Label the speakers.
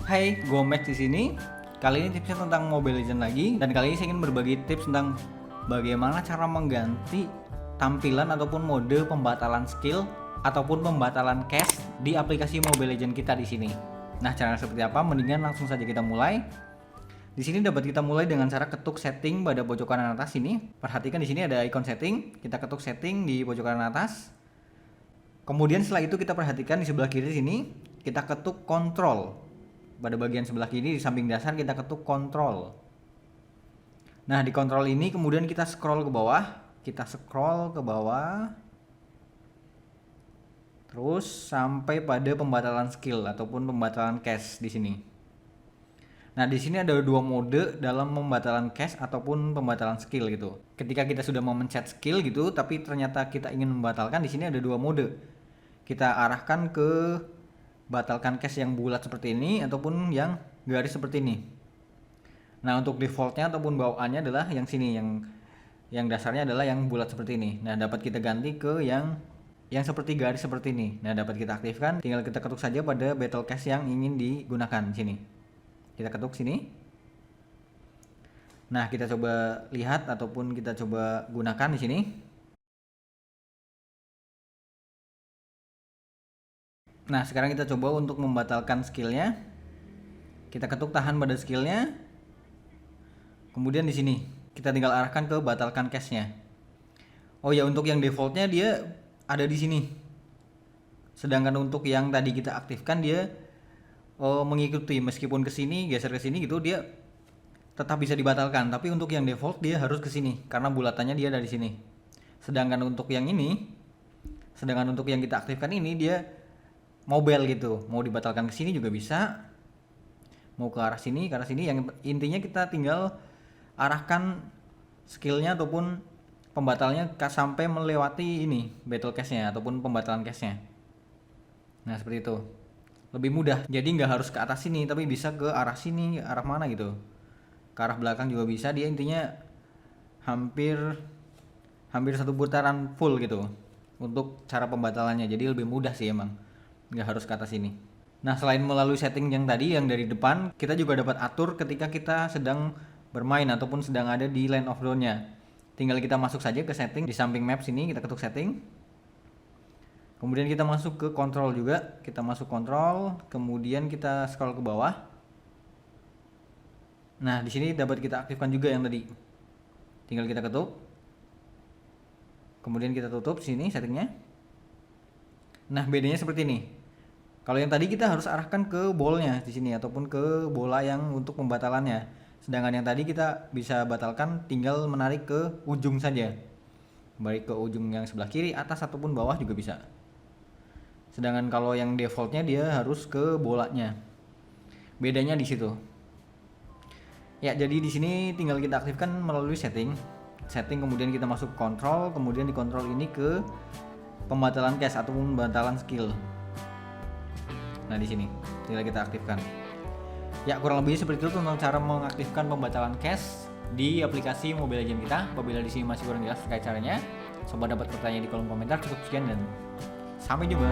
Speaker 1: Hai, gue Max di sini. Kali ini tipsnya tentang Mobile Legends lagi, dan kali ini saya ingin berbagi tips tentang bagaimana cara mengganti tampilan ataupun mode pembatalan skill ataupun pembatalan cache di aplikasi Mobile Legends kita di sini. Nah, caranya seperti apa? Mendingan langsung saja kita mulai. Di sini dapat kita mulai dengan cara ketuk setting pada pojok kanan atas sini. Perhatikan di sini ada ikon setting. Kita ketuk setting di pojok kanan atas. Kemudian setelah itu kita perhatikan di sebelah kiri sini, kita ketuk control. Pada bagian sebelah kiri di samping dasar kita ketuk control. Nah, di control ini kemudian kita scroll ke bawah, terus sampai pada pembatalan skill ataupun pembatalan cache di sini. Nah, di sini ada dua mode dalam pembatalan cache ataupun pembatalan skill gitu. Ketika kita sudah memencet skill gitu, tapi ternyata kita ingin membatalkan, di sini ada dua mode. Kita arahkan ke batalkan cache yang bulat seperti ini ataupun yang garis seperti ini. Nah, untuk defaultnya ataupun bawaannya adalah yang sini, yang dasarnya adalah yang bulat seperti ini. Nah, dapat kita ganti ke yang seperti garis seperti ini. Nah, dapat kita aktifkan, tinggal kita ketuk saja pada battle cache yang ingin digunakan sini. Kita ketuk sini. Nah, kita coba lihat ataupun kita coba gunakan di sini. Nah, sekarang kita coba untuk membatalkan skillnya. Kita ketuk tahan pada skillnya. Kemudian di sini kita tinggal arahkan ke batalkan cache-nya. Oh ya, untuk yang defaultnya dia ada di sini. Sedangkan untuk yang tadi kita aktifkan dia mengikuti, meskipun ke sini, geser ke sini gitu, dia tetap bisa dibatalkan. Tapi untuk yang default dia harus ke sini karena bulatannya dia dari sini. Sedangkan untuk yang kita aktifkan ini dia mobile gitu, mau dibatalkan ke sini juga bisa, mau ke arah sini, yang intinya kita tinggal arahkan skillnya ataupun pembatalnya sampai melewati ini battle cache-nya ataupun pembatalan cache-nya. Nah, seperti itu, lebih mudah, jadi nggak harus ke atas sini tapi bisa ke arah sini, arah mana gitu, ke arah belakang juga bisa. Dia intinya hampir satu putaran full gitu untuk cara pembatalannya, jadi lebih mudah sih emang, nggak harus ke atas sini. Nah, selain melalui setting yang tadi yang dari depan, kita juga dapat atur ketika kita sedang bermain ataupun sedang ada di line of zone-nya. Tinggal kita masuk saja ke setting di samping map sini, kita ketuk setting. Kemudian kita masuk ke control juga, kita masuk control, kemudian kita scroll ke bawah. Nah, di sini dapat kita aktifkan juga yang tadi. Tinggal kita ketuk. Kemudian kita tutup sini settingnya. Nah, bedanya seperti ini. Kalau yang tadi kita harus arahkan ke ballnya di sini ataupun ke bola yang untuk pembatalannya. Sedangkan yang tadi kita bisa batalkan tinggal menarik ke ujung saja. Baik ke ujung yang sebelah kiri, atas ataupun bawah juga bisa. Sedangkan kalau yang defaultnya dia harus ke bolanya. Bedanya di situ. Ya, jadi di sini tinggal kita aktifkan melalui setting. Setting kemudian kita masuk control, kemudian di control ini ke pembatalan cache ataupun pembatalan skill. Nah, di sini tinggal kita aktifkan. Ya, kurang lebih seperti itu tentang cara mengaktifkan pembatalan cache di aplikasi Mobile Legends kita. Apabila di sini masih kurang jelas terkait caranya, coba dapat pertanyaan di kolom komentar. Cukup sekian dan sampai jumpa.